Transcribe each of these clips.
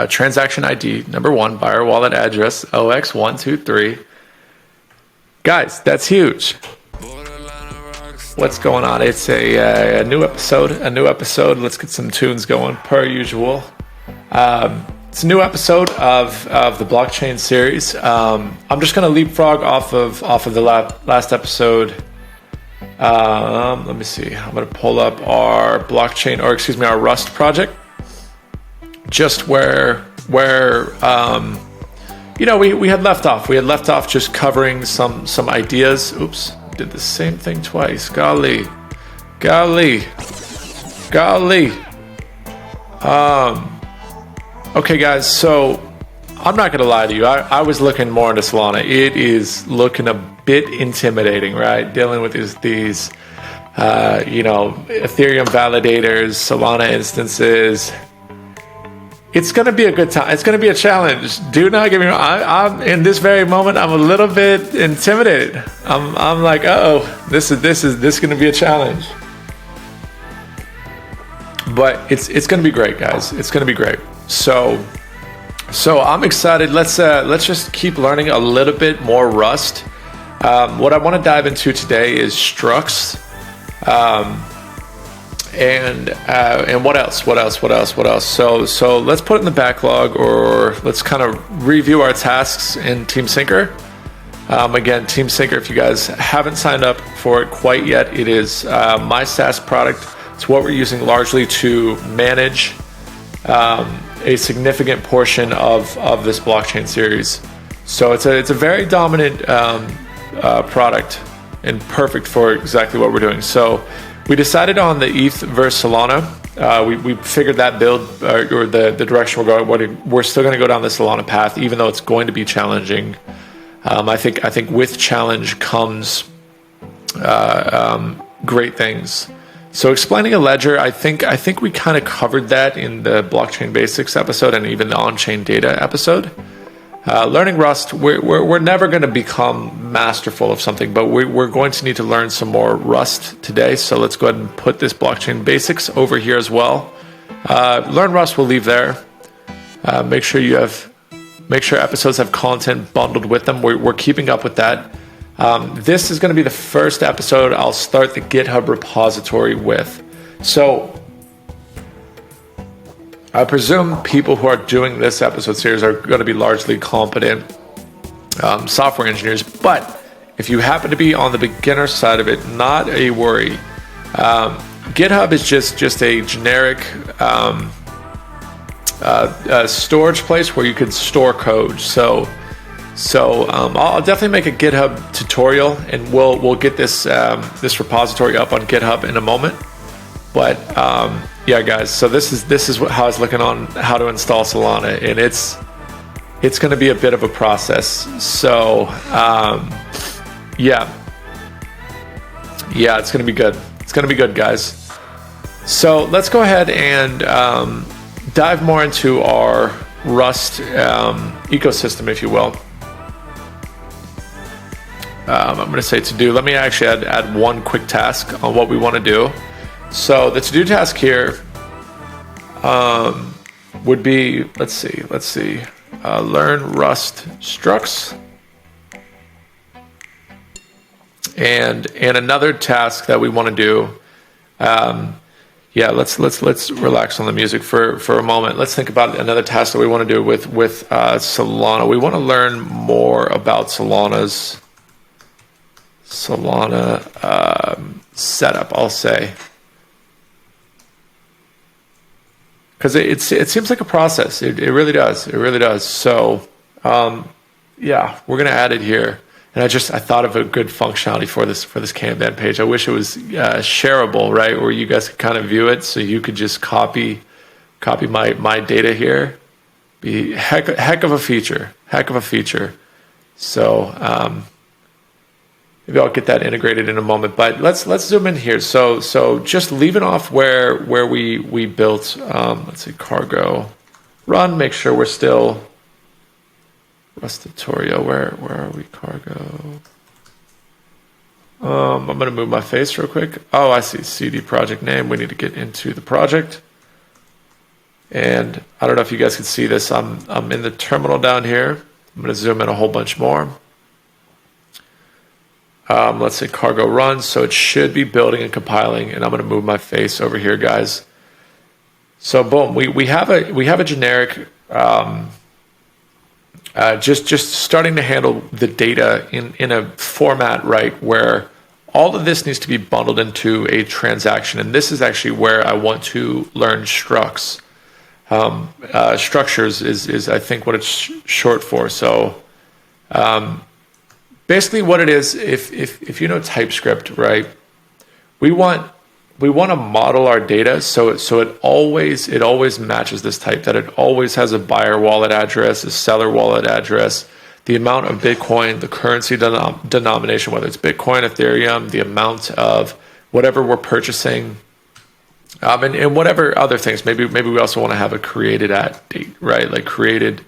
transaction ID, number one, buyer wallet address, OX123. Guys, that's huge. What's going on? It's a new episode. Let's get some tunes going, per usual. It's a new episode of the blockchain series. I'm just going to leapfrog off of the last episode. Let me see. I'm going to pull up our our Rust project. Just where we had left off. We had left off just covering some ideas. Oops, did the same thing twice. Golly. Okay, guys. So I'm not gonna lie to you. I was looking more into Solana. It is looking a bit intimidating, right? Dealing with these Ethereum validators, Solana instances. It's going to be a good time. It's going to be a challenge. Do not get me wrong. I'm in this very moment. I'm a little bit intimidated. I'm like, this is going to be a challenge. But it's going to be great, guys. It's going to be great. So I'm excited. Let's just keep learning a little bit more Rust. What I want to dive into today is structs. And what else? So let's put it in the backlog, or let's kind of review our tasks in TeamSyncer. Again, TeamSyncer, if you guys haven't signed up for it quite yet, it is my SaaS product. It's what we're using largely to manage a significant portion of this blockchain series. So it's a very dominant product and perfect for exactly what we're doing. So we decided on the ETH versus Solana. We figured that build or the direction we're going. We're still going to go down the Solana path, even though it's going to be challenging. I think with challenge comes great things. So explaining a ledger, I think we kind of covered that in the blockchain basics episode and even the on-chain data episode. Learning Rust, we're never going to become masterful of something, but we're going to need to learn some more Rust today. So let's go ahead and put this blockchain basics over here as well. Learn Rust, we'll leave there. Make sure episodes have content bundled with them. We're keeping up with that. This is going to be the first episode I'll start the GitHub repository with. So I presume people who are doing this episode series are going to be largely competent software engineers, but if you happen to be on the beginner side of it, not a worry. GitHub is just a generic storage place where you can store code. So I'll definitely make a GitHub tutorial, and we'll get this repository up on GitHub in a moment. But yeah, guys. So this is how it's looking on how to install Solana, and it's going to be a bit of a process. So yeah, it's going to be good. It's going to be good, guys. So let's go ahead and dive more into our Rust ecosystem, if you will. I'm going to say to do. Let me actually add one quick task on what we want to do. So the to-do task here would be, let's see, learn Rust structs, and another task that we want to do. Let's relax on the music for a moment. Let's think about another task that we want to do with Solana. We want to learn more about Solana setup, I'll say. Because it seems like a process. It really does. It really does. So, we're going to add it here. And I thought of a good functionality for this Kanban page. I wish it was shareable, right? Where you guys could kind of view it. So you could just copy my data here. Be heck of a feature. So, maybe I'll get that integrated in a moment, but let's zoom in here. So just leaving off where we built. Let's see, cargo run. Make sure we're still Rust tutorial. Where are we? Cargo. I'm gonna move my face real quick. Oh, I see. CD project name. We need to get into the project. And I don't know if you guys can see this. I'm in the terminal down here. I'm going to zoom in a whole bunch more. Let's say cargo runs. So it should be building and compiling. And I'm going to move my face over here, guys. So boom, we have a generic, just starting to handle the data in a format, right, where all of this needs to be bundled into a transaction. And this is actually where I want to learn structs. Structures is I think what it's short for. So basically what it is, if you know TypeScript, right, we want to model our data so it always matches this type, that it always has a buyer wallet address, a seller wallet address, the amount of Bitcoin, the currency denomination, whether it's Bitcoin, Ethereum, the amount of whatever we're purchasing, and whatever other things. Maybe we also want to have a created at date, right? Like created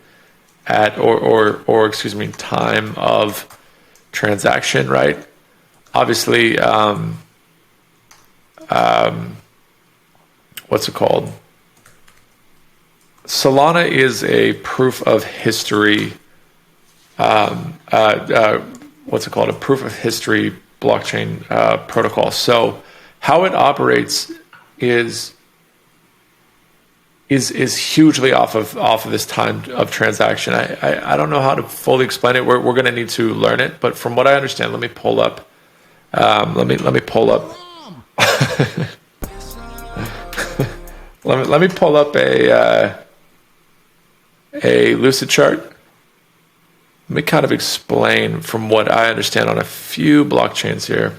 at or excuse me, time of transaction, right? Obviously, what's it called? Solana is a proof of history. What's it called? A proof of history blockchain protocol. So how it operates is hugely off of this time of transaction. I don't know how to fully explain it. We're going to need to learn it, but from what I understand, let me pull up. Let me pull up. let me pull up a Lucid chart. Let me kind of explain from what I understand on a few blockchains here.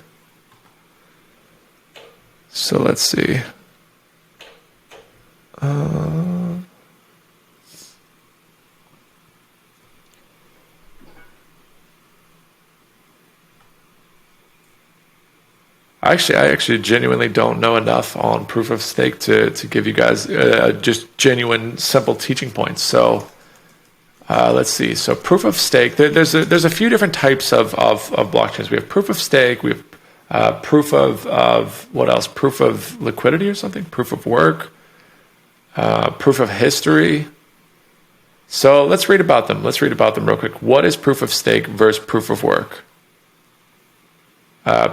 So let's see. I actually genuinely don't know enough on proof of stake to give you guys just genuine, simple teaching points. So let's see. So proof of stake, there's a few different types of blockchains. We have proof of stake. We have proof of what else? Proof of liquidity or something? Proof of work. Proof of history. So let's read about them. Let's read about them real quick. What is proof of stake versus proof of work?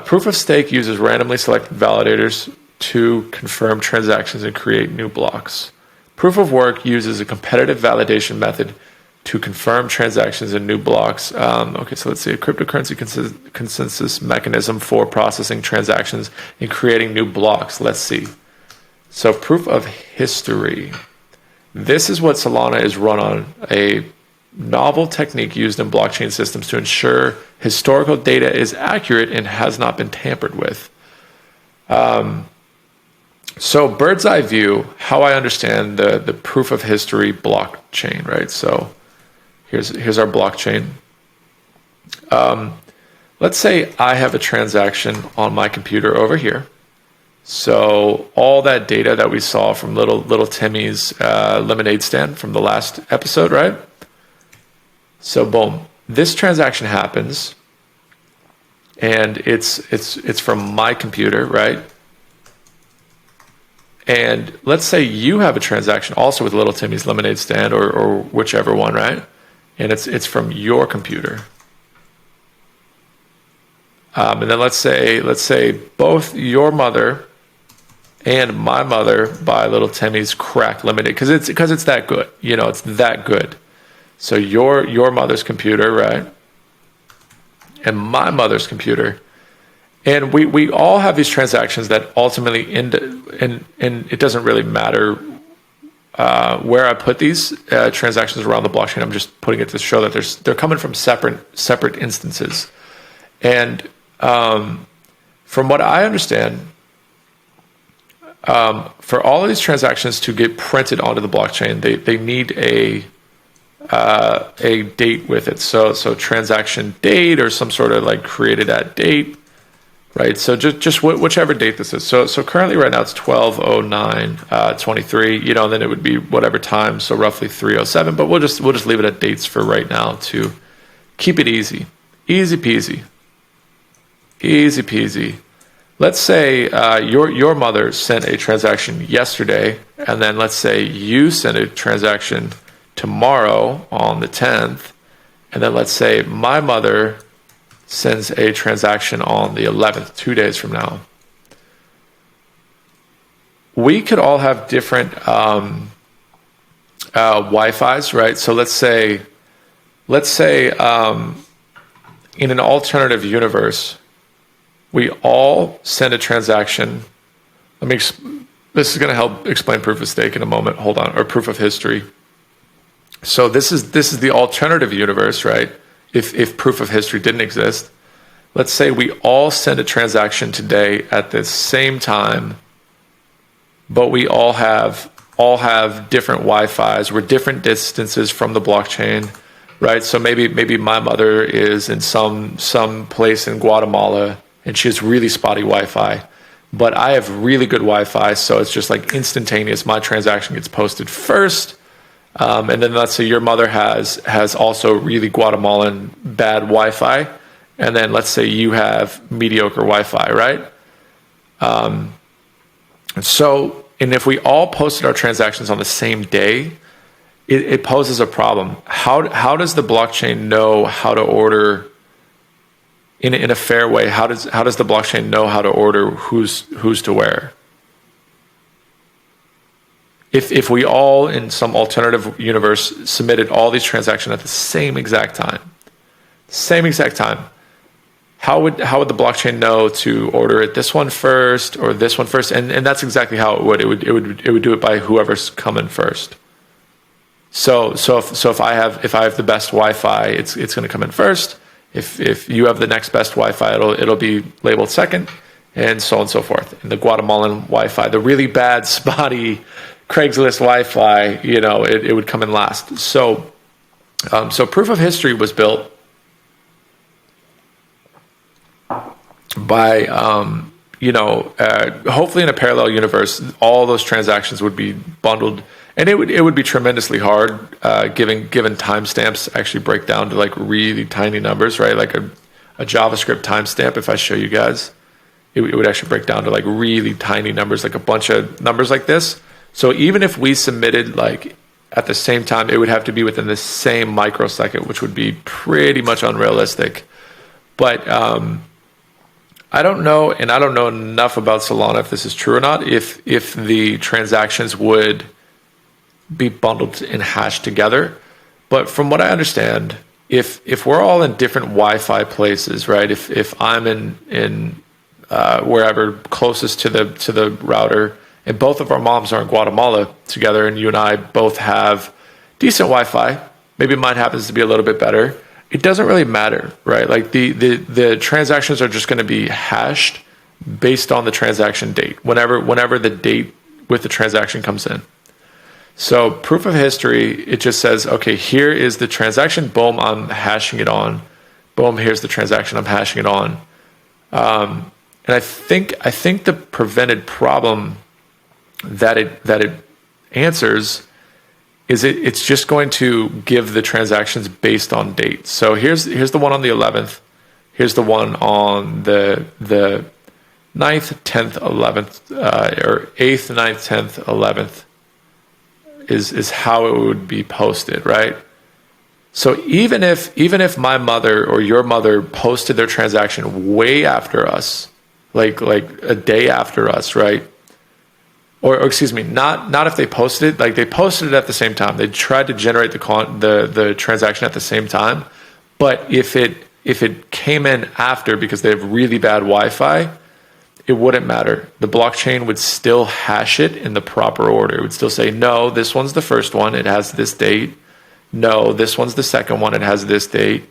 Proof of stake uses randomly selected validators to confirm transactions and create new blocks. Proof of work uses a competitive validation method to confirm transactions and new blocks. Okay, so let's see. A cryptocurrency consensus mechanism for processing transactions and creating new blocks. Let's see. So proof of history. This is what Solana is run on, a novel technique used in blockchain systems to ensure historical data is accurate and has not been tampered with. So bird's eye view, how I understand the proof of history blockchain, right? So here's our blockchain. Let's say I have a transaction on my computer over here. So all that data that we saw from little Timmy's lemonade stand from the last episode, right? So boom, this transaction happens, and it's from my computer, right? And let's say you have a transaction also with little Timmy's lemonade stand or whichever one, right? And it's from your computer. And then let's say both your mother and my mother buy little Timmy's crack lemonade because it's that good, it's that good. So your mother's computer, right, and my mother's computer, and we all have these transactions that ultimately end, and it doesn't really matter where I put these transactions around the blockchain. I'm just putting it to show that they're coming from separate instances, and from what I understand, for all of these transactions to get printed onto the blockchain, they need a date with it. So transaction date or some sort of like created at date, right? So just whichever date this is. So currently right now it's 12/09/23. And then it would be whatever time. So roughly 3:07. But we'll just leave it at dates for right now to keep it easy peasy. let's say your mother sent a transaction yesterday, and then let's say you sent a transaction tomorrow on the 10th, and then let's say my mother sends a transaction on the 11th, 2 days from now. We could all have different Wi-Fi's, right? So let's say in an alternative universe, we all send a transaction. This is going to help explain proof of stake in a moment. Hold on, or proof of history. So this is the alternative universe, right? If proof of history didn't exist, let's say we all send a transaction today at the same time, but we all have different Wi-Fi's. We're different distances from the blockchain, right? So maybe my mother is in some place in Guatemala and she has really spotty Wi-Fi, but I have really good Wi-Fi, so it's just like instantaneous. My transaction gets posted first. And then let's say your mother has also really Guatemalan bad Wi-Fi, and then let's say you have mediocre Wi-Fi, right? And if we all posted our transactions on the same day, it poses a problem. How does the blockchain know how to order in a fair way? How does the blockchain know how to order who's to where? If we all in some alternative universe submitted all these transactions at the same exact time, how would the blockchain know to order it this one first or this one first? And that's exactly how it would. It would do it by whoever's coming first. So if I have the best Wi-Fi, it's going to come in first. If you have the next best Wi-Fi, it'll be labeled second, and so on and so forth. And the Guatemalan Wi-Fi, the really bad, spotty Craigslist Wi-Fi, it would come in last. So proof of history was built by, hopefully in a parallel universe, all those transactions would be bundled, and it would be tremendously hard, given timestamps actually break down to like really tiny numbers, right? Like a JavaScript timestamp, if I show you guys, it would actually break down to like really tiny numbers, like a bunch of numbers like this. So even if we submitted like at the same time, it would have to be within the same microsecond, which would be pretty much unrealistic. But I don't know, and I don't know enough about Solana if this is true or not, if the transactions would be bundled and hashed together. But from what I understand, if we're all in different Wi-Fi places, right? If I'm in wherever closest to the router, and both of our moms are in Guatemala together, and you and I both have decent Wi-Fi, maybe mine happens to be a little bit better, it doesn't really matter, right? Like the transactions are just going to be hashed based on the transaction date, whenever the date with the transaction comes in. So proof of history, it just says, okay, here is the transaction, boom, I'm hashing it on. Boom, here's the transaction, I'm hashing it on. And I think the prevented problem that it answers is it's just going to give the transactions based on date. So here's the one on the 11th. Here's the one on the 9th, 10th, 11th, or 8th, 9th, 10th, 11th is how it would be posted, right? So even if my mother or your mother posted their transaction way after us, like a day after us, right? Or excuse me, not if they posted it, like they posted it at the same time. They tried to generate the transaction at the same time, but if it came in after because they have really bad Wi-Fi, it wouldn't matter. The blockchain would still hash it in the proper order. It would still say, no, this one's the first one, it has this date. No, this one's the second one, it has this date.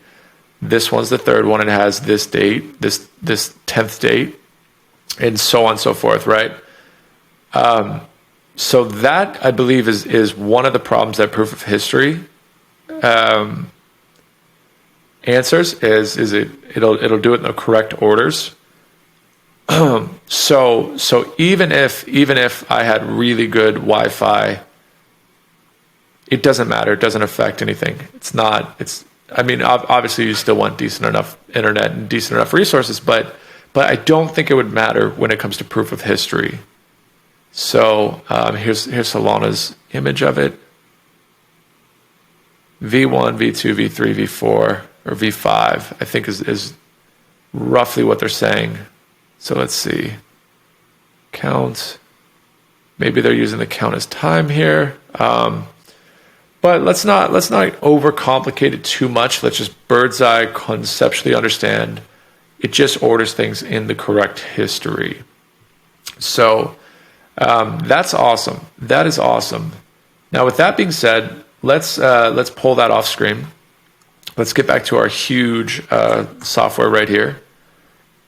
This one's the third one, it has this date, this 10th date, and so on and so forth, right? So that, I believe, is one of the problems that proof of history answers. Is it'll do it in the correct orders. So even if I had really good Wi-Fi, it doesn't matter. It doesn't affect anything. I mean, obviously you still want decent enough internet and decent enough resources, but but I don't think it would matter when it comes to proof of history. So here's Solana's image of it. V1, V2, V3, V4, or V5, I think is roughly what they're saying. So let's see. Count. Maybe they're using the count as time here. But let's not overcomplicate it too much. Let's just bird's eye conceptually understand. It just orders things in the correct history. So that's awesome. That is awesome. Now, with that being said, let's pull that off screen. Let's get back to our huge software right here.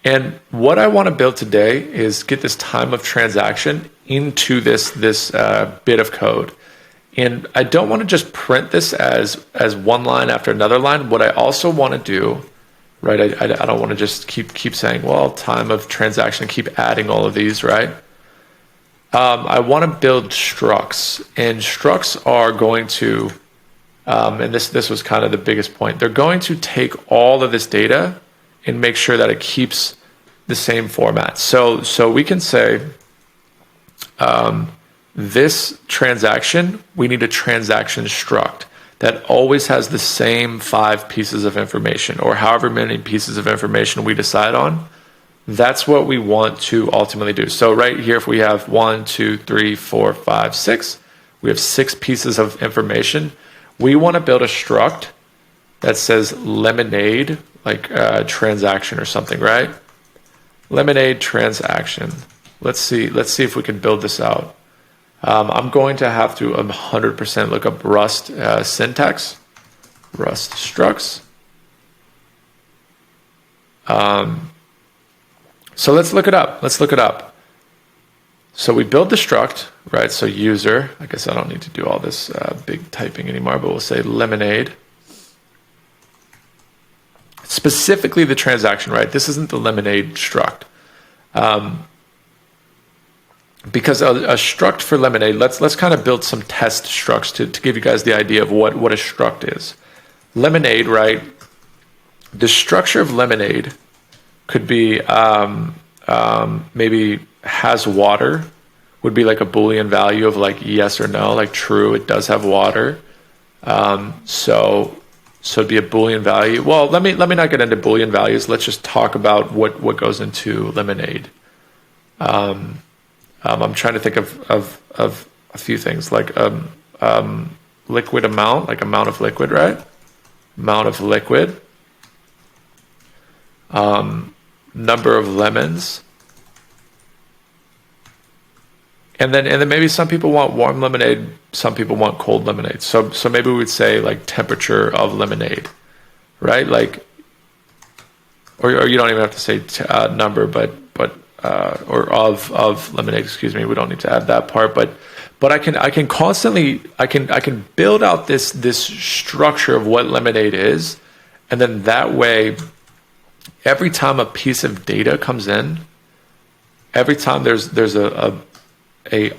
And what I want to build today is get this time of transaction into this bit of code. And I don't want to just print this as one line after another line. What I also want to do, right? I don't want to just keep saying, well, time of transaction, keep adding all of these, right? I want to build structs, and structs are going to, and this was kind of the biggest point. They're going to take all of this data and make sure that it keeps the same format. So we can say this transaction, we need a transaction struct that always has the same 5 pieces of information, or however many pieces of information we decide on. That's what we want to ultimately do. So right here, if we have 1, 2, 3, 4, 5, 6, we have 6 pieces of information. We want to build a struct that says lemonade, like transaction or something, right? Lemonade transaction. Let's see if we can build this out. I'm going to have to 100% look up Rust syntax, Rust structs. So let's look it up. So we build the struct, right? So user, I guess I don't need to do all this big typing anymore, but we'll say lemonade. Specifically the transaction, right? This isn't the lemonade struct. Because a struct for lemonade, let's kind of build some test structs to give you guys the idea of what a struct is. Lemonade, right? The structure of lemonade could be maybe has water, would be like a Boolean value of like yes or no, like true, it does have water. So it'd be a Boolean value. Well, let me not get into Boolean values. Let's just talk about what goes into lemonade. I'm trying to think of a few things, like liquid amount, like amount of liquid, right? Amount of liquid. Number of lemons. And then maybe some people want warm lemonade, some people want cold lemonade. So maybe we would say like temperature of lemonade, right? Like, or you don't even have to say number, but or of lemonade. Excuse me. We don't need to add that part, but I can constantly I can build out this structure of what lemonade is, and then that way, every time a piece of data comes in, every time there's a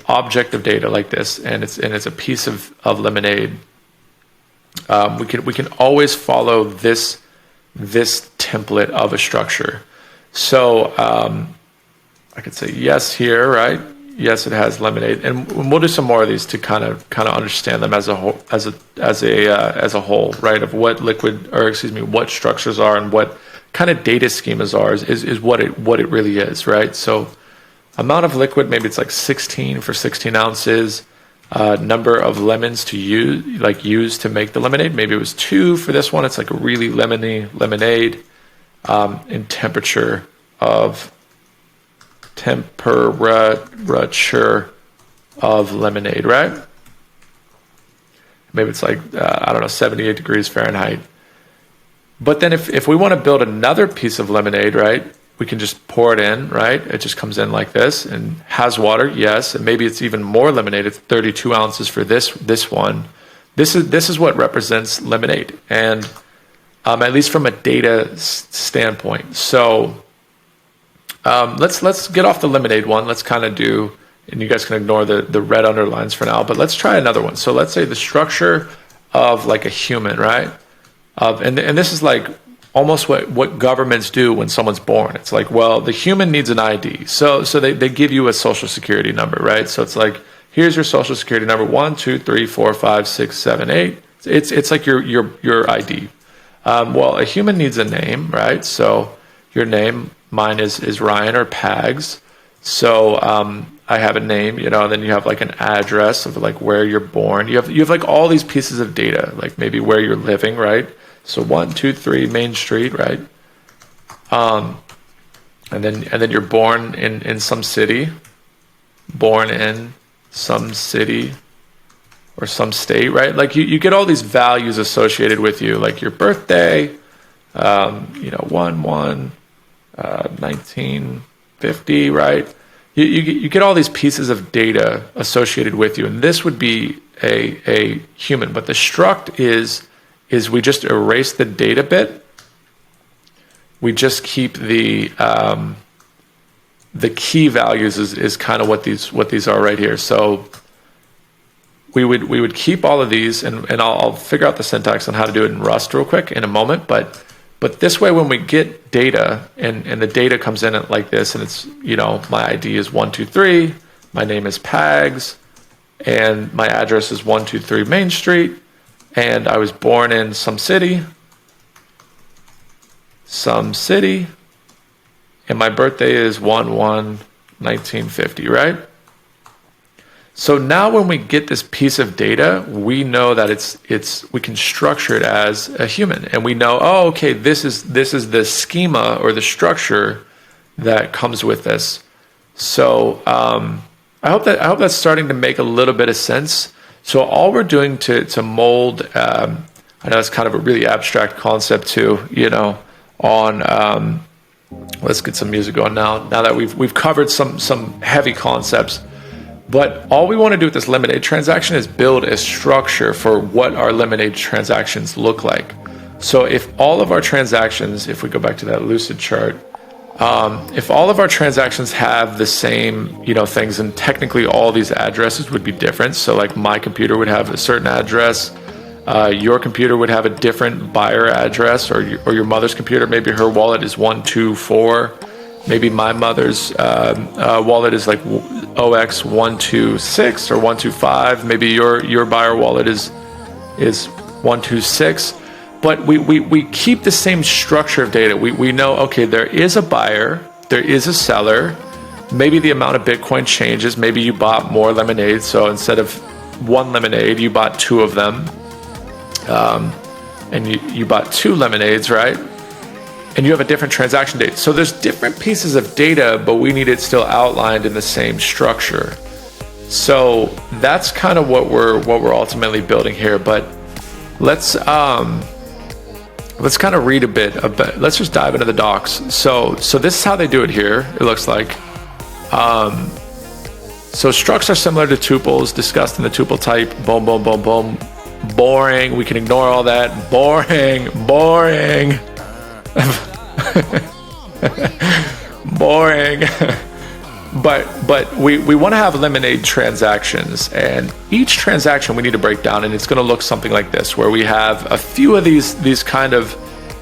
object of data like this, and it's a piece of lemonade, we can always follow this template of a structure. So I could say yes here, right? Yes, it has lemonade, and we'll do some more of these to kind of understand them as a whole, as a whole, right? Of what what structures are and what kind of data schemas are is what it really is, right? So amount of liquid, maybe it's like 16 for 16 ounces. Number of lemons to use to make the lemonade, maybe it was 2 for this one. It's like a really lemony lemonade. And temperature of lemonade, right? Maybe it's like 78 degrees Fahrenheit. But then if we want to build another piece of lemonade, right, we can just pour it in, right? It just comes in like this and has water, yes. And maybe it's even more lemonade. It's 32 ounces for this one. This is what represents lemonade, and at least from a data standpoint. So let's get off the lemonade one. Let's kind of do, and you guys can ignore the red underlines for now, but let's try another one. So let's say the structure of like a human, right? And this is like almost what governments do when someone's born. It's like, well, the human needs an ID. So they give you a social security number, right? So it's like, here's your social security number, 1, 2, 3, 4, 5, 6, 7, 8. It's like your ID. Well, a human needs a name, right? So your name, mine is Ryan or Pags. So I have a name, and then you have like an address of like where you're born. You have like all these pieces of data, like maybe where you're living, right? So 1, 2, 3 Main Street, right? And then you're born in some city, born in some city or some state, right? Like you get all these values associated with you, like your birthday, 1/1/1950, right? You get all these pieces of data associated with you, and this would be a human. But the struct is we just erase the data bit. We just keep the key values is kind of what these are right here. So we would keep all of these, and I'll figure out the syntax on how to do it in Rust real quick in a moment. But this way, when we get data and the data comes in like this, and it's, my ID is 123, my name is Pags, and my address is 123 Main Street, and I was born in some city, and my birthday is 1/1/1950, right? So now when we get this piece of data, we know that we can structure it as a human, and we know, oh, okay, this is the schema or the structure that comes with this. So I hope that's starting to make a little bit of sense. So all we're doing to mold, I know it's kind of a really abstract concept too, on let's get some music going now that we've covered some heavy concepts. But all we want to do with this Lemonade transaction is build a structure for what our Lemonade transactions look like. So if all of our transactions, if we go back to that Lucid chart, if all of our transactions have the same, things, and technically all these addresses would be different. So like my computer would have a certain address, your computer would have a different buyer address, or your mother's computer, maybe her wallet is 124. Maybe my mother's wallet is like OX126 or 125. Maybe your buyer wallet is 126. But we keep the same structure of data. We know, okay, there is a buyer, there is a seller. Maybe the amount of Bitcoin changes. Maybe you bought more lemonade, so instead of one lemonade, you bought two of them. And you bought two lemonades, right? And you have a different transaction date. So there's different pieces of data, but we need it still outlined in the same structure. So that's kind of what we're ultimately building here. But let's kind of read a bit. Let's just dive into the docs. So this is how they do it here. It looks like. So structs are similar to tuples discussed in the tuple type. Boom, boom, boom, boom. Boring. We can ignore all that. Boring. Boring. But we want to have Lemonade transactions, and each transaction we need to break down, and it's going to look something like this, where we have a few of these kind of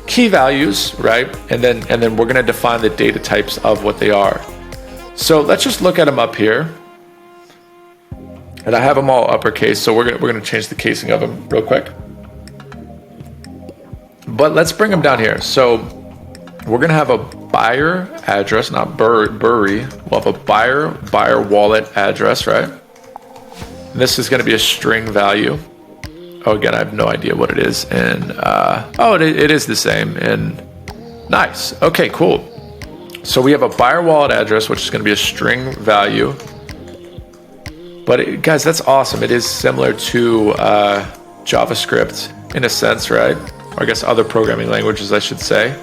key values, right? And then we're going to define the data types of what they are. So let's just look at them up here. And I have them all uppercase, so we're gonna change the casing of them real quick. But let's bring them down here. So we're gonna have a buyer address, not Bury. We'll have a buyer wallet address, right? And this is gonna be a string value. Oh, again, I have no idea what it is. And it is the same. And nice. Okay, cool. So we have a buyer wallet address, which is gonna be a string value. But guys, that's awesome. It is similar to JavaScript in a sense, right? Or I guess other programming languages, I should say.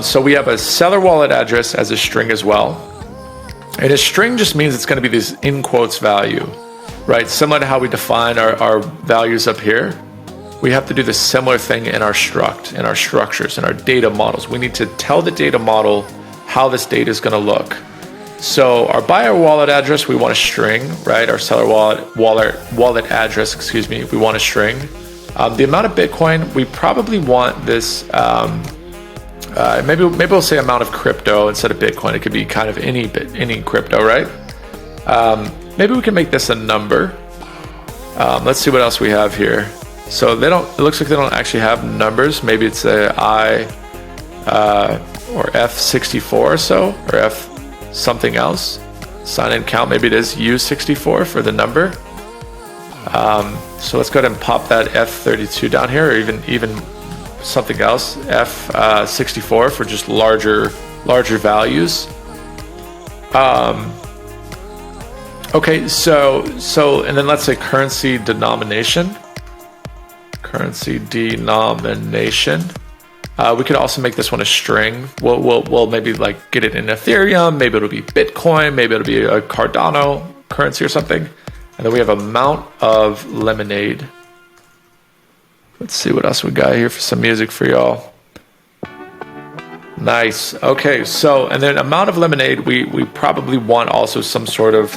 So we have a seller wallet address as a string as well. And a string just means it's going to be this in quotes value, right? Similar to how we define our values up here. We have to do the similar thing in our struct, in our structures, in our data models. We need to tell the data model how this data is going to look. So our buyer wallet address, we want a string, right? Our seller wallet address, we want a string. The amount of Bitcoin, we probably want this, maybe we'll say amount of crypto instead of Bitcoin. It could be kind of any crypto, right? Maybe we can make this a number. Let's see what else we have here. So it looks like they don't actually have numbers. Maybe it's a I or F64 or so, or F something else. Sign in count, maybe it is U64 for the number. So let's go ahead and pop that F32 down here, or even something else, F64 for just larger values. Okay, so and then let's say currency denomination. Currency denomination. We could also make this one a string. We'll maybe like get it in Ethereum. Maybe it'll be Bitcoin. Maybe it'll be a Cardano currency or something. And then we have amount of lemonade. Let's see what else we got here for some music for y'all. Nice. Okay, so and then amount of lemonade. We probably want also some sort of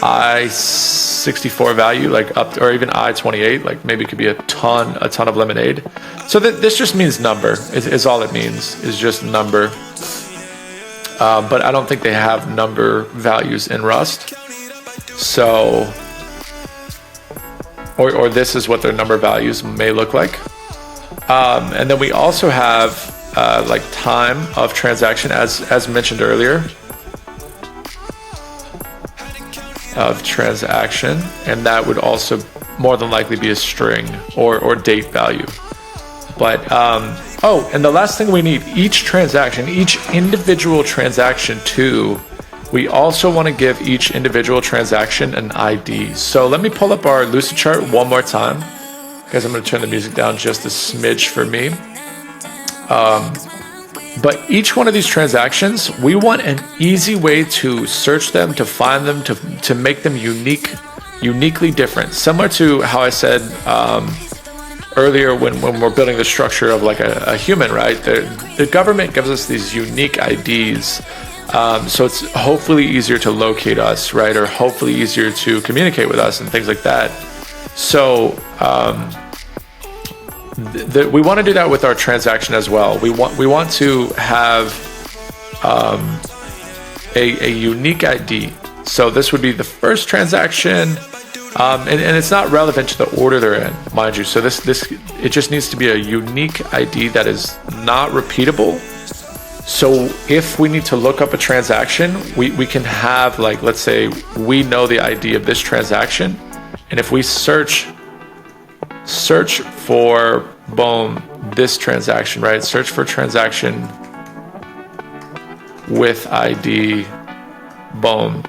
I64 value, like up to, or even I28, like maybe it could be a ton of lemonade. So this just means number is all it means, is just number. But I don't think they have number values in Rust. So, or this is what their number values may look like. And then we also have like time of transaction, as mentioned earlier. Of transaction, and that would also more than likely be a string or date value. But oh, and the last thing we need, each individual transaction too, we also want to give each individual transaction an ID. So let me pull up our Lucidchart one more time. Guys, I'm going to turn the music down just a smidge for me. But each one of these transactions, we want an easy way to search them, to find them, to make them uniquely different. Similar to how I said earlier when we're building the structure of like a human, right? The government gives us these unique IDs. So it's hopefully easier to locate us, right? Or hopefully easier to communicate with us and things like that. So we want to do that with our transaction as well. We want to have a unique ID. So this would be the first transaction, and it's not relevant to the order they're in, mind you. So it just needs to be a unique ID that is not repeatable. So if we need to look up a transaction, we can have, like, let's say we know the ID of this transaction, and if we search for this transaction, right? Search for transaction with ID, boom.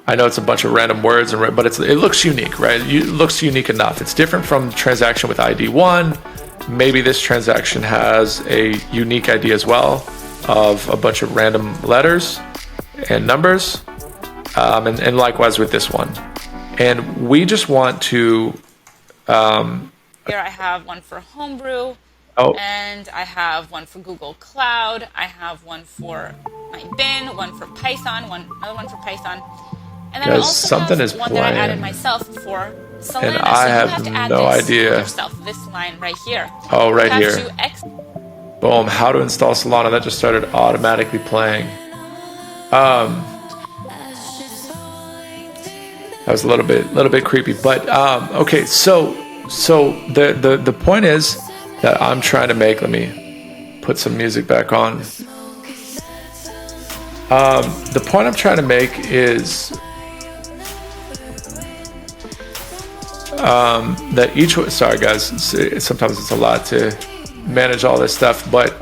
I know it's a bunch of random words, but it looks unique, right? It looks unique enough. It's different from transaction with ID 1. Maybe this transaction has a unique ID as well of a bunch of random letters and numbers, and likewise with this one. And we just want to here I have one for Homebrew, and I have one for Google Cloud. I have one for my bin, one for Python, another one for Python. And then I also have one that I added myself for Solana. And I have no idea. This line right here. Oh, right here. Boom, how to install Solana. That just started automatically playing. That was a little bit creepy, but okay. So the point is that I'm trying to make. Let me put some music back on. The point I'm trying to make is that sorry guys, sometimes it's a lot to manage all this stuff, but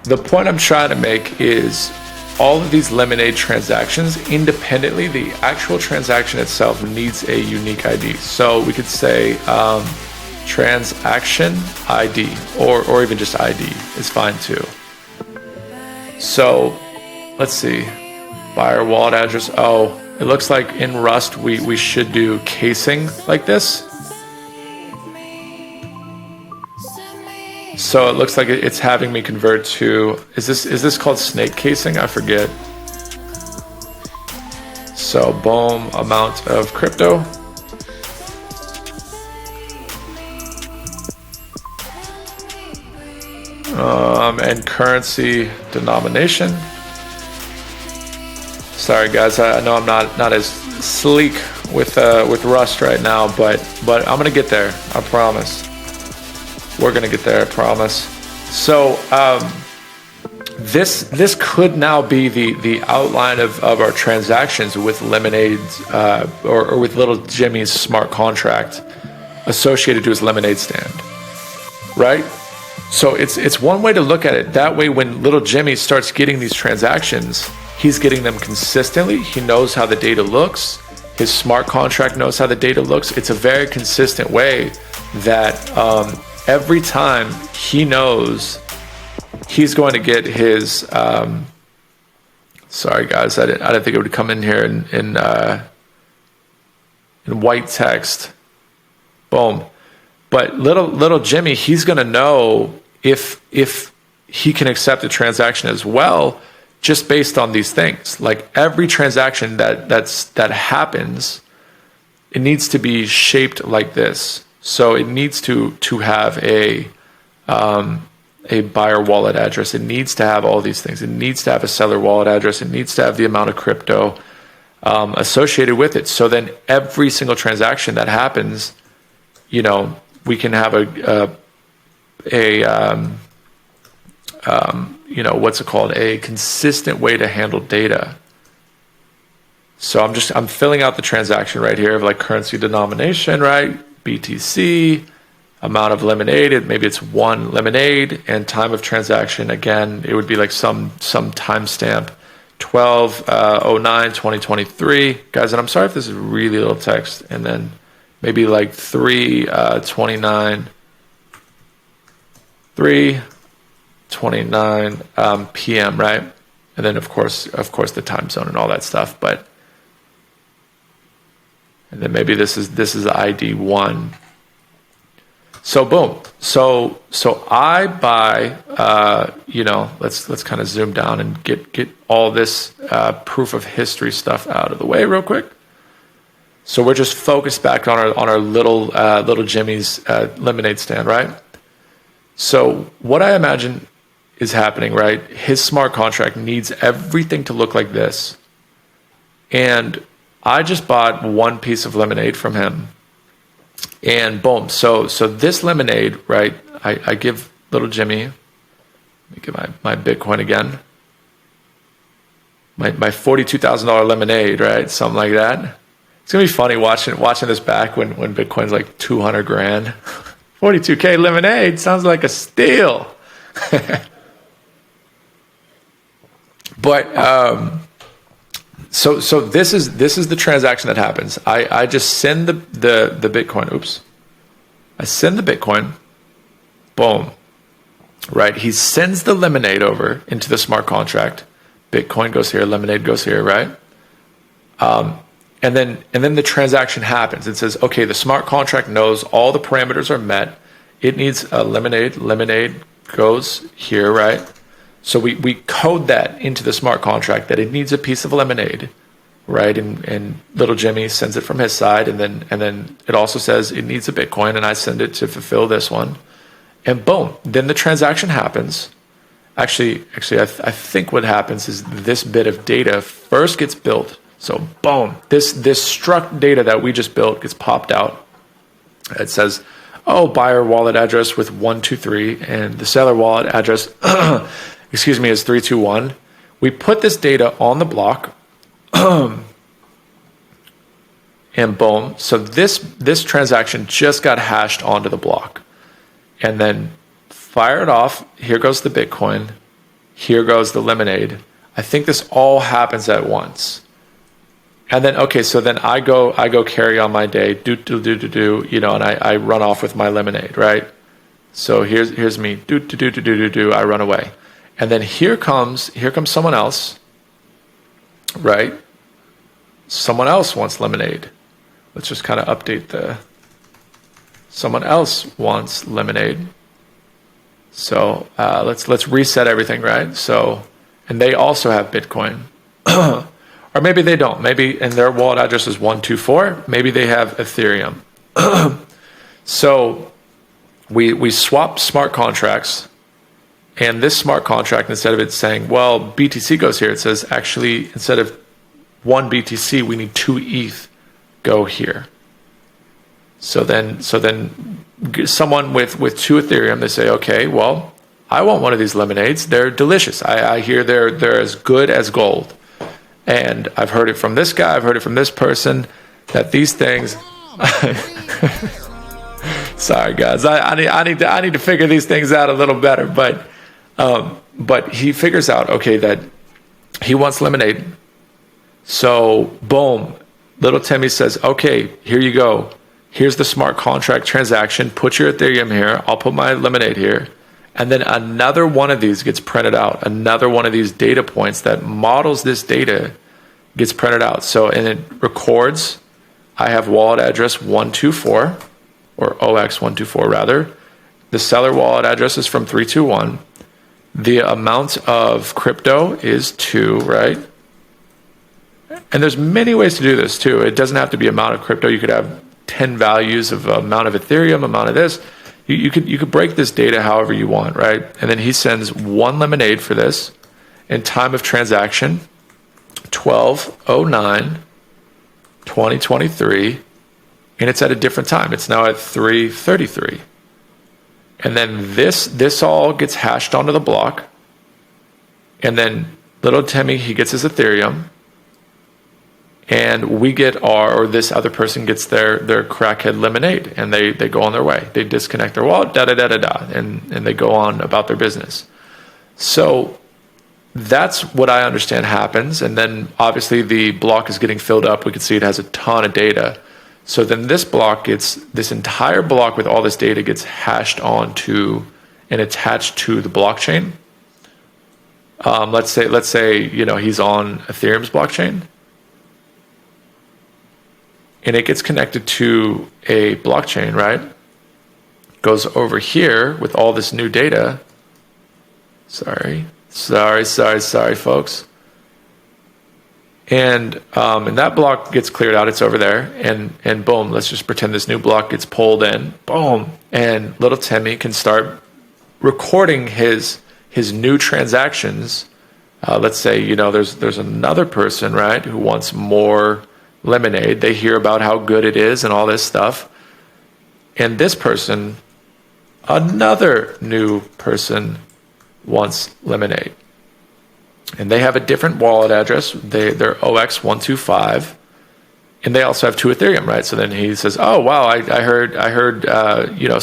the point I'm trying to make is all of these Lemonade transactions independently, the actual transaction itself needs a unique ID. So we could say transaction ID, or even just ID is fine too. So let's see, buyer wallet address. Oh, it looks like in Rust we should do casing like this. So it looks like it's having me convert to, is this called snake casing? I forget. So boom, amount of crypto. and currency denomination. Sorry guys, I know I'm not as sleek with Rust right now, but I'm gonna get there. I promise. We're gonna get there. I promise. So this could now be the outline of our transactions with Lemonade's or with Little Jimmy's smart contract associated to his Lemonade stand, right? So it's one way to look at it. That way, when Little Jimmy starts getting these transactions, he's getting them consistently. He knows how the data looks. His smart contract knows how the data looks. It's a very consistent way that every time he knows he's going to get his. Sorry guys, I didn't think it would come in here in white text. Boom. But little Jimmy, he's going to know if he can accept a transaction as well, just based on these things. Like every transaction that happens, it needs to be shaped like this. So it needs to have a buyer wallet address. It needs to have all these things. It needs to have a seller wallet address. It needs to have the amount of crypto associated with it. So then every single transaction that happens, we can have a consistent way to handle data. So I'm filling out the transaction right here of like currency denomination, right? BTC, amount of Lemonade, maybe it's 1 Lemonade, and time of transaction, again, it would be like some timestamp, 12/09/2023. Guys, and I'm sorry if this is really little text, and then maybe like 3/29 p.m., right? And then of course the time zone and all that stuff, and then maybe this is ID 1. So boom. So I buy let's kind of zoom down and get all this proof of history stuff out of the way real quick. So we're just focused back on our little Jimmy's Lemonade stand, right? So what I imagine is happening, right? His smart contract needs everything to look like this. And I just bought one piece of Lemonade from him. And boom. So this Lemonade, right? I give little Jimmy, let me get my Bitcoin again. My $42,000 Lemonade, right? Something like that. It's gonna be funny watching this back when Bitcoin's like 200 grand. 42K Lemonade sounds like a steal. But so this is the transaction that happens. I just send the Bitcoin. Oops. I send the Bitcoin. Boom. Right. He sends the Lemonade over into the smart contract. Bitcoin goes here. Lemonade goes here. Right. And then the transaction happens. It says, okay, the smart contract knows all the parameters are met. It needs a Lemonade. Lemonade goes here. Right. So we code that into the smart contract that it needs a piece of Lemonade, right? And little Jimmy sends it from his side, and then it also says it needs a Bitcoin, and I send it to fulfill this one, and boom, then the transaction happens. Actually, I think what happens is this bit of data first gets built. So boom, this struct data that we just built gets popped out. It says, oh, buyer wallet address with 123, and the seller wallet address. Is 321. We put this data on the block, and boom. So this transaction just got hashed onto the block, and then fire it off. Here goes the Bitcoin. Here goes the Lemonade. I think this all happens at once, and then okay. So then I go carry on my day. Do and I run off with my Lemonade, right? So here's me. Do. I run away. And then here comes someone else, right? Someone else wants Lemonade. Let's just kind of update someone else wants Lemonade. So let's reset everything, right? So, and they also have Bitcoin. Or maybe they don't. Maybe, and their wallet address is 124. Maybe they have Ethereum. So we swap smart contracts. And this smart contract, instead of it saying, well, BTC goes here, it says actually instead of 1 BTC, we need 2 ETH go here. So then someone with 2 Ethereum, they say, okay, well, I want one of these lemonades. They're delicious. I hear they're as good as gold. And I've heard it from this guy, I've heard it from this person, that these things... Sorry, guys. I need to figure these things out a little better. But he figures out, okay, that he wants lemonade. So, boom, little Timmy says, okay, here you go. Here's the smart contract transaction. Put your Ethereum here. I'll put my lemonade here. And then another one of these gets printed out. Another one of these data points that models this data gets printed out. So, and it records, I have wallet address 124, or OX124 rather. The seller wallet address is from 321. The amount of crypto is 2, right? And there's many ways to do this too. It doesn't have to be amount of crypto. You could have 10 values of amount of Ethereum, amount of this. You could break this data however you want, right? And then he sends 1 lemonade for this, and time of transaction 12/09/2023, and it's at a different time. It's now at 3:33. And then this all gets hashed onto the block. And then little Timmy, he gets his Ethereum. And we get or this other person gets their crackhead lemonade, and they go on their way. They disconnect their wallet, and they go on about their business. So that's what I understand happens. And then obviously the block is getting filled up. We can see it has a ton of data. So then this entire block with all this data gets hashed onto and attached to the blockchain. Let's say he's on Ethereum's blockchain, and it gets connected to a blockchain, right? Goes over here with all this new data. Sorry, folks. And that block gets cleared out. It's over there, and boom. Let's just pretend this new block gets pulled in. Boom, and little Timmy can start recording his new transactions. Let's say there's another person, right, who wants more lemonade. They hear about how good it is and all this stuff, and this person, another new person, wants lemonade. And they have a different wallet address. They're OX125, and they also have 2 Ethereum, right? So then he says, "Oh wow, I heard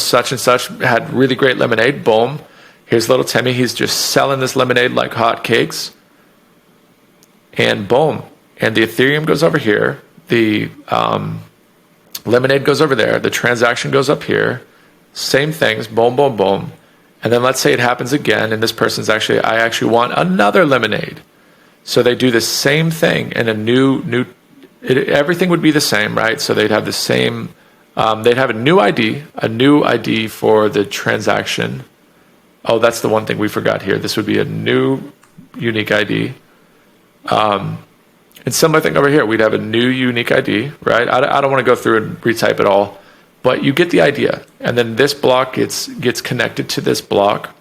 such and such had really great lemonade." Boom, here's little Timmy. He's just selling this lemonade like hotcakes, and boom, and the Ethereum goes over here. The lemonade goes over there. The transaction goes up here. Same things. Boom, boom, boom. And then let's say it happens again, and this person's I actually want another lemonade. So they do the same thing, and everything would be the same, right? So they'd have the same, they'd have a new ID for the transaction. Oh, that's the one thing we forgot here. This would be a new unique ID. And similar thing over here, we'd have a new unique ID, right? I don't want to go through and retype it all. But you get the idea. And then this block gets connected to this block.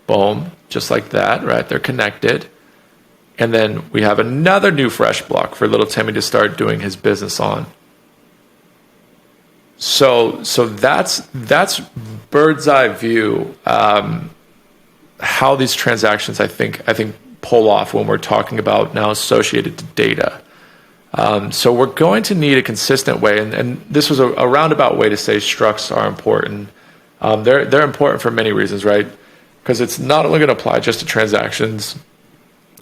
Boom, just like that, right? They're connected. And then we have another new fresh block for little Timmy to start doing his business on. So that's bird's eye view. How these transactions I think pull off when we're talking about now associated to data. So we're going to need a consistent way, and this was a roundabout way to say structs are important. They're important for many reasons, right? Because it's not only going to apply just to transactions.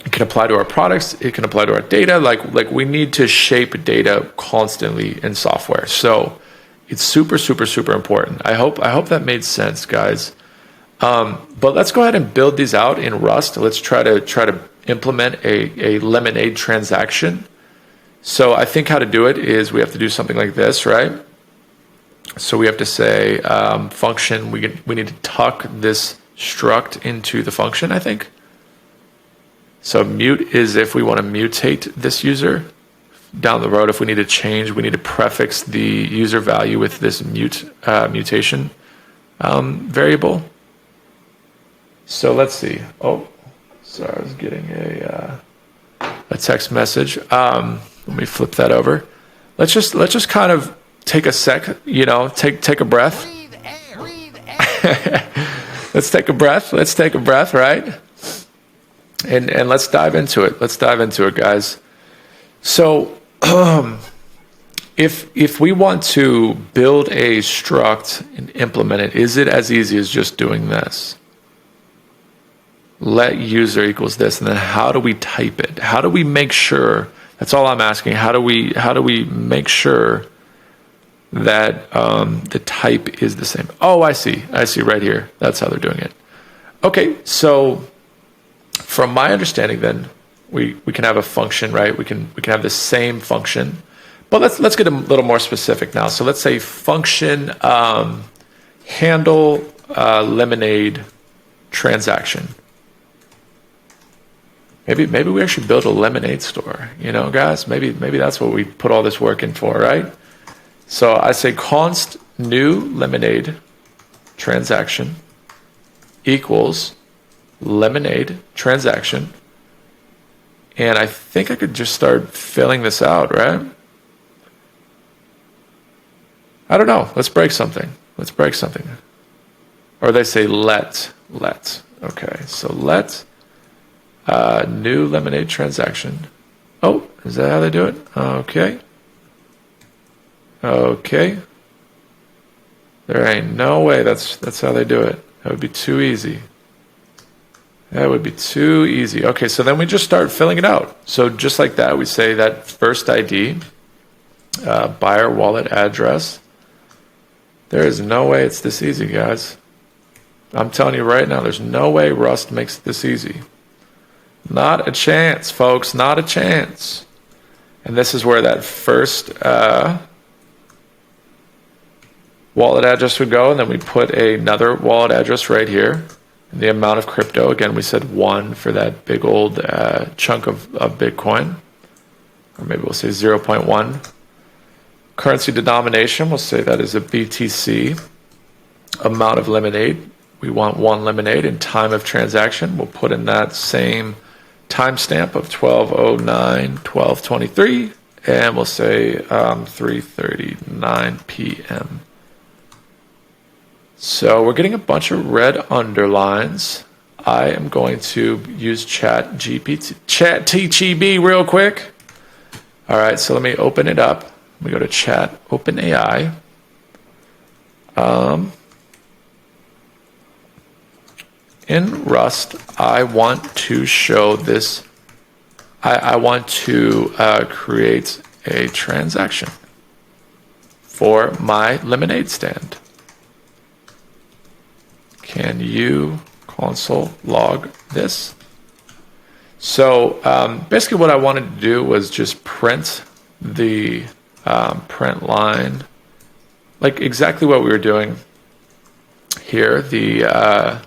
It can apply to our products. It can apply to our data. Like we need to shape data constantly in software. So it's super, super, super important. I hope that made sense, guys. But let's go ahead and build these out in Rust. Let's try to implement a lemonade transaction. So I think how to do it is we have to do something like this, right? So we have to say function. We need to tuck this struct into the function, I think. So mute is if we want to mutate this user. Down the road, if we need to change, we need to prefix the user value with this mutation variable. So let's see. Oh, sorry, I was getting a text message. Let me flip that over. Let's just kind of take a sec. You know, take a breath. Let's take a breath. Let's take a breath, right? And let's dive into it. Let's dive into it, guys. So, if we want to build a struct and implement it, is it as easy as just doing this? Let user equals this, and then how do we type it? How do we make sure? That's all I'm asking. How do we make sure that the type is the same? Oh, I see right here. That's how they're doing it. Okay, so from my understanding, then we can have a function, right? We can have the same function, but let's get a little more specific now. So let's say function handle lemonade transaction. Maybe we actually build a lemonade store, you know, guys. Maybe that's what we put all this work in for, right? So I say const new lemonade transaction equals lemonade transaction, and I think I could just start filling this out, right? I don't know. Let's break something. Or they say let. Okay, so let new lemonade transaction. Oh, is that how they do it? Okay. There ain't no way that's how they do it. That would be too easy. Okay, so then we just start filling it out. So just like that, we say that first ID, buyer wallet address. There is no way it's this easy, guys. I'm telling you right now, there's no way Rust makes it this easy. Not a chance, folks, not a chance. And this is where that first wallet address would go, and then we put another wallet address right here. And the amount of crypto, again, we said 1 for that big old chunk of Bitcoin. Or maybe we'll say 0.1. Currency denomination, we'll say that is a BTC. Amount of lemonade, we want 1 lemonade. And time of transaction, we'll put in that same timestamp of 12:09/12/23, and we'll say 3:39 p.m. So we're getting a bunch of red underlines. I am going to use ChatGPT real quick. All right, so let me open it up. Let me go to Chat OpenAI. In Rust, I want to show this. I want to create a transaction for my lemonade stand. Can you console log this? So basically what I wanted to do was just print the print line, like exactly what we were doing here. The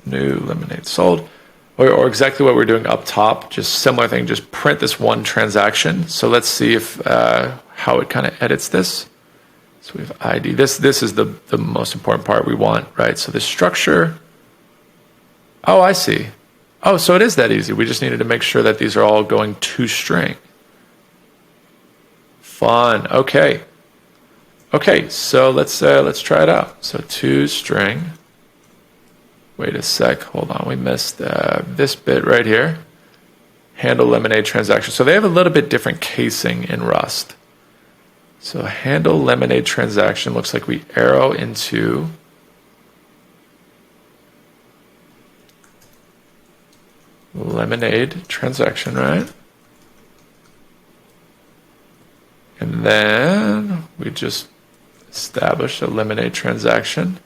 new lemonade sold, or exactly what we're doing up top, just similar thing, just print this one transaction. So let's see if how it kind of edits this. So we have ID. This is the most important part we want, right? So the structure. Oh, I see. Oh, so it is that easy. We just needed to make sure that these are all going to string. Fun. Okay. So let's try it out. So to string. Wait a sec. Hold on. We missed this bit right here. Handle lemonade transaction. So they have a little bit different casing in Rust. So handle lemonade transaction looks like we arrow into lemonade transaction, right? And then we just establish a lemonade transaction.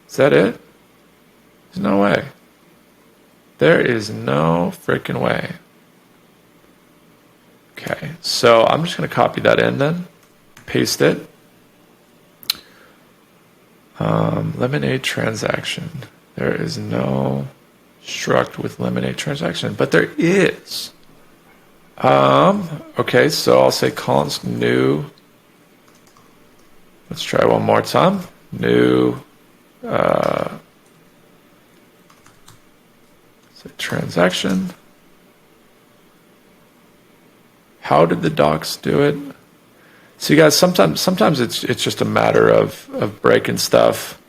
Is that it? There's no way. There is no freaking way. Okay, so I'm just going to copy that in then, paste it. Lemonade transaction. There is no struct with lemonade transaction, but there is. Okay, so I'll say const new Let's try one more time. New transaction. How did the docs do it? So you guys, sometimes it's just a matter of breaking stuff.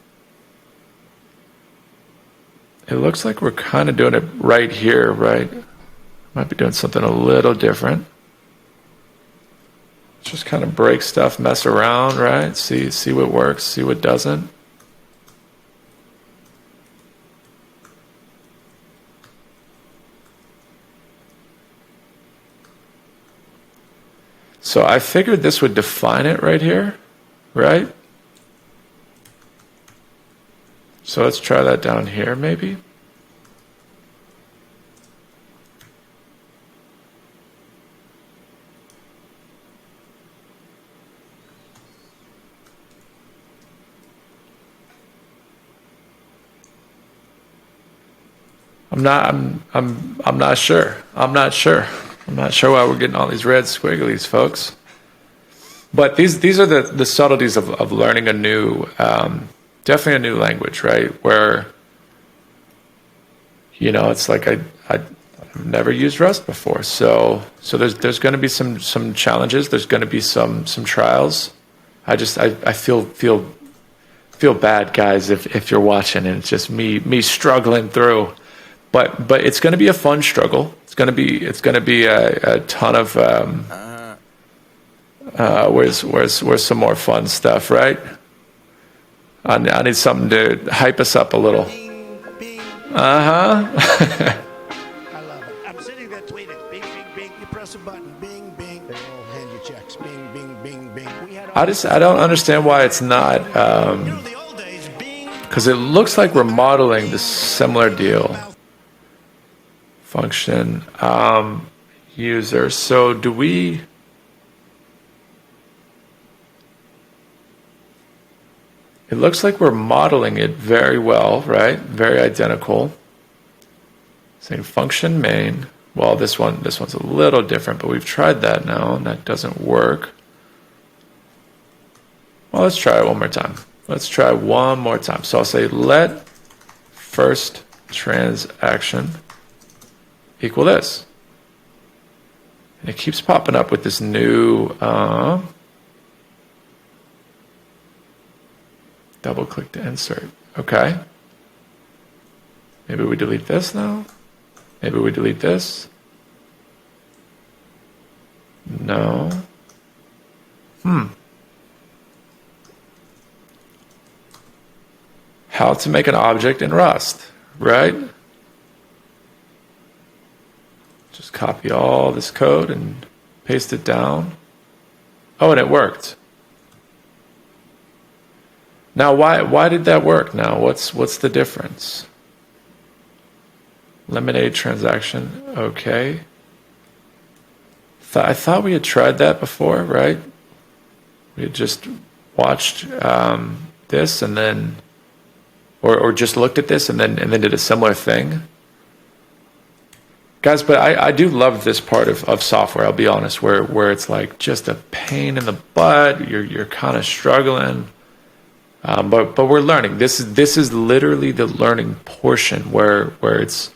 It looks like we're kind of doing it right here, right? Might be doing something a little different. Just kind of break stuff, mess around, right? See what works, see what doesn't. So I figured this would define it right here, right? So let's try that down here maybe. I'm not sure. I'm not sure why we're getting all these red squigglies, folks. But these are the subtleties of learning a new, definitely a new language, right? Where, it's like I've never used Rust before, so there's going to be some challenges. There's going to be some trials. I feel bad, guys, if you're watching and it's just me struggling through. But it's going to be a fun struggle. It's going to be a ton of where's some more fun stuff, right? I need something to hype us up a little. I love it. I'm sitting there tweeting, bing, bing, bing. You press a button, bing, bing. They all hand you checks, bing, bing, bing, bing. I don't understand why it's not. Because it looks like we're modeling this similar deal. Function user. So do we? It looks like we're modeling it very well, right? Very identical. Saying function main. Well, this one's a little different, but we've tried that now, and that doesn't work. Well, let's try it one more time. Let's try one more time. So I'll say let first transaction equal this. And it keeps popping up with this new double click to insert. Okay. Maybe we delete this now. Maybe we delete this. No. How to make an object in Rust, right? Just copy all this code and paste it down. Oh, and it worked. Now, why did that work? Now, what's the difference? Lemonade transaction, okay. I thought we had tried that before, right? We had just watched this and then, or just looked at this and then did a similar thing. Guys, but I do love this part of software, I'll be honest, where it's like just a pain in the butt, you're kind of struggling. But we're learning. This is literally the learning portion where it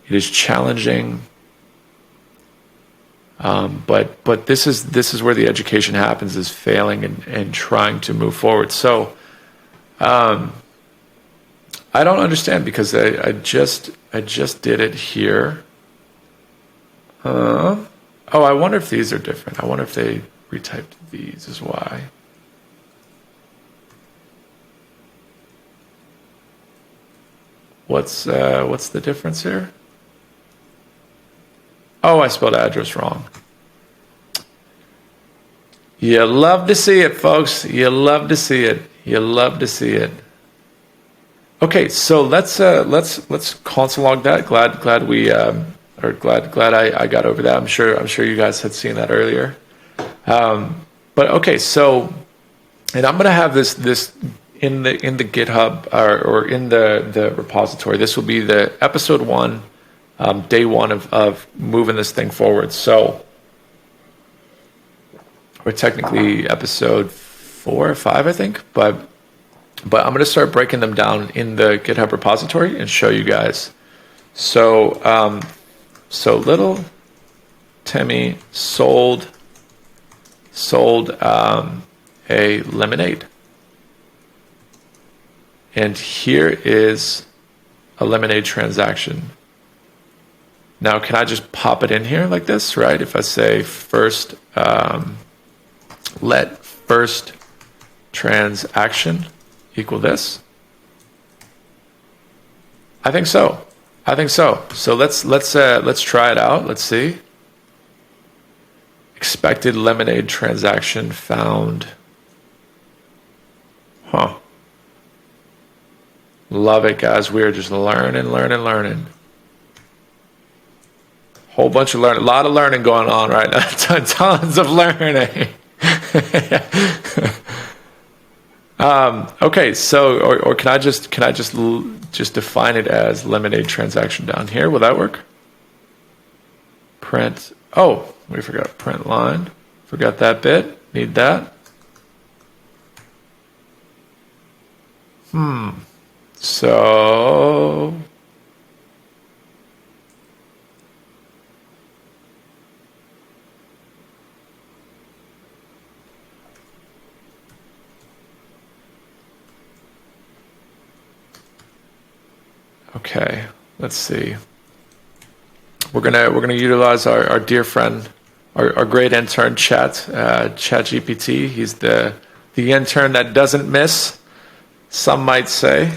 is challenging. But this is where the education happens, is failing and trying to move forward. So I don't understand, because I just did it here. Oh, I wonder if these are different. I wonder if they retyped these is why. What's the difference here? Oh, I spelled address wrong. You love to see it, folks. You love to see it. You love to see it. Okay, so let's console log that. Glad we glad I got over that. I'm sure you guys had seen that earlier. But okay, so, and I'm gonna have this in the GitHub or in the repository. This will be the episode 1, day 1 of moving this thing forward. So we're technically episode 4 or 5, I think. But I'm going to start breaking them down in the GitHub repository and show you guys. So, so little Timmy sold a lemonade. And here is a lemonade transaction. Now, can I just pop it in here like this, right? If I say first, let first transaction equal this. I think so. So let's try it out. Let's see. Expected lemonade transaction found. Huh. Love it, guys. We are just learning. Whole bunch of learning, a lot of learning going on right now. Tons of learning. Okay, so or can I just define it as lemonade transaction down here? Will that work? Print. Oh, we forgot print line. Forgot that bit. Need that. So okay, let's see. We're gonna utilize our dear friend, our great intern ChatGPT. He's the intern that doesn't miss. Some might say.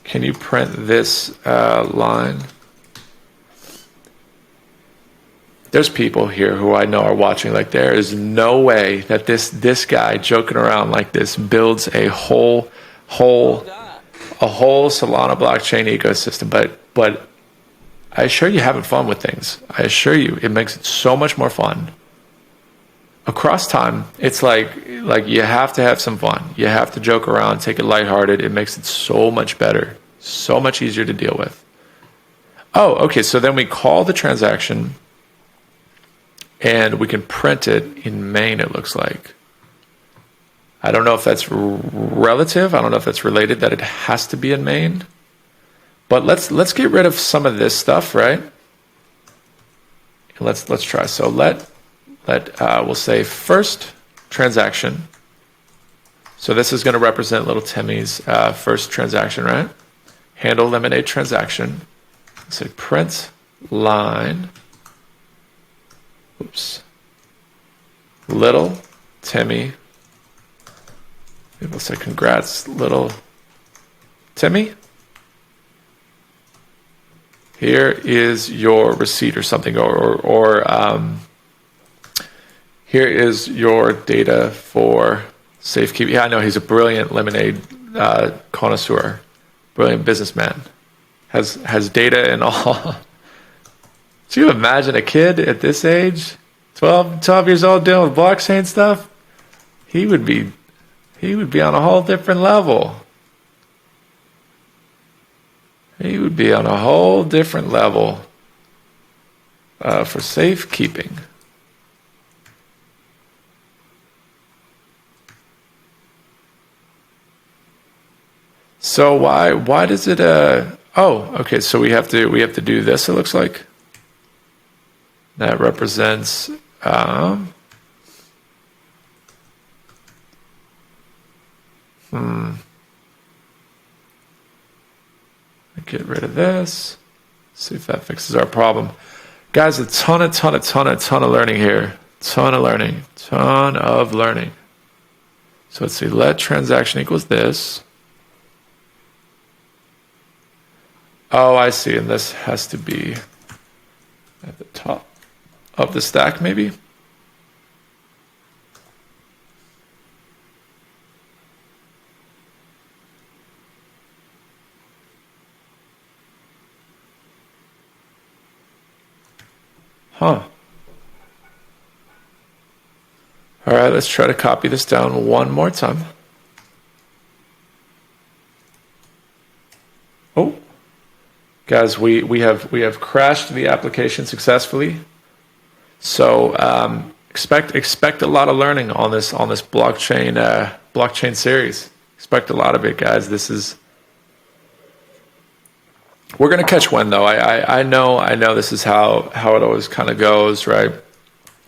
Can you print this line? There's people here who I know are watching. Like, there is no way that this guy joking around like this builds a whole Solana blockchain ecosystem. But I assure you, having fun with things. I assure you, it makes it so much more fun. Across time, it's like you have to have some fun. You have to joke around, take it lighthearted. It makes it so much better, so much easier to deal with. Oh, okay. So then we call the transaction, and we can print it in main. It looks like. I don't know if that's relative. I don't know if that's related that it has to be in main. But let's get rid of some of this stuff, right? Let's try. So we'll say first transaction. So this is going to represent little Timmy's first transaction, right? Handle lemonade transaction. Let's say print line. Oops. Little Timmy. Maybe we'll say congrats, little Timmy. Here is your receipt or something, or here is your data for safekeeping. Yeah, I know he's a brilliant lemonade connoisseur, brilliant businessman. Has data and all. Do you imagine a kid at this age, 12 years old, dealing with blockchain stuff? He would be on a whole different level. He would be on a whole different level for safekeeping. So why does it? Oh, okay. So we have to do this. It looks like that represents. Get rid of this. See if that fixes our problem. Guys, a ton of learning here. Ton of learning. So let's see, let transaction equals this. Oh, I see, and this has to be at the top of the stack, maybe? Huh. All right, let's try to copy this down one more time. Oh, guys, we have crashed the application successfully. So expect a lot of learning on this blockchain series. Expect a lot of it, guys. We're gonna catch wind though. I know this is how it always kind of goes, right?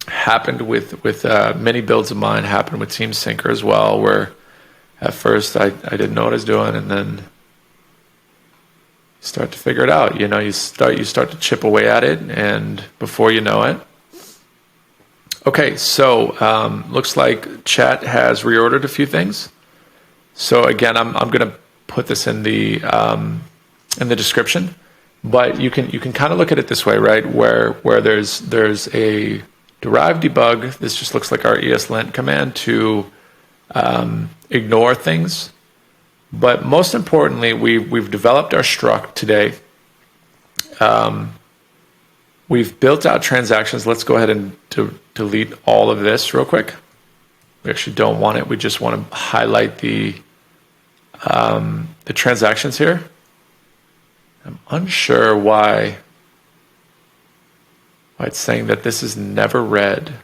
Happened with many builds of mine. Happened with Team Syncer as well, where at first I didn't know what I was doing, and then you start to figure it out. You know, you start to chip away at it, and before you know it. Okay, so looks like chat has reordered a few things. So again, I'm gonna put this in the description, but you can kind of look at it this way, right? Where there's a derived debug. This just looks like our ESLint command to ignore things. But most importantly, we've developed our struct today. We've built out transactions. Let's go ahead and delete all of this real quick. We actually don't want it. We just want to highlight the transactions here. I'm unsure why it's saying that this is never read.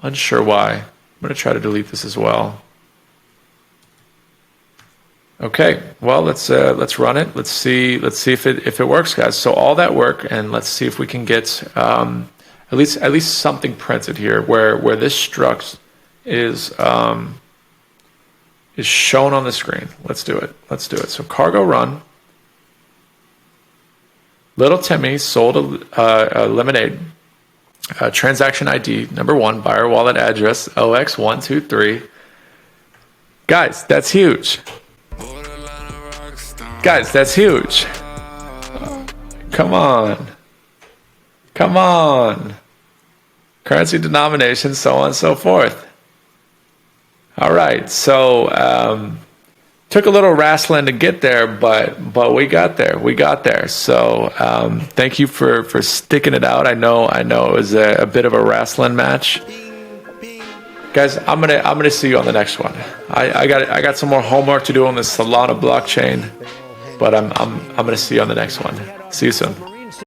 Unsure why. I'm going to try to delete this as well. Okay, well let's run it. Let's see if it works, guys. So all that work, and let's see if we can get at least something printed here where this struct is shown on the screen. Let's do it. So cargo run. Little Timmy sold a lemonade. Transaction ID number 1, buyer wallet address OX123. Guys, that's huge. Guys, that's huge. Come on. Currency denomination, so on and so forth. All right, so took a little wrestling to get there, but we got there. So thank you for sticking it out. I know it was a bit of a wrestling match. Guys, I'm gonna see you on the next one. I got some more homework to do on the Solana blockchain, but I'm gonna see you on the next one. See you soon.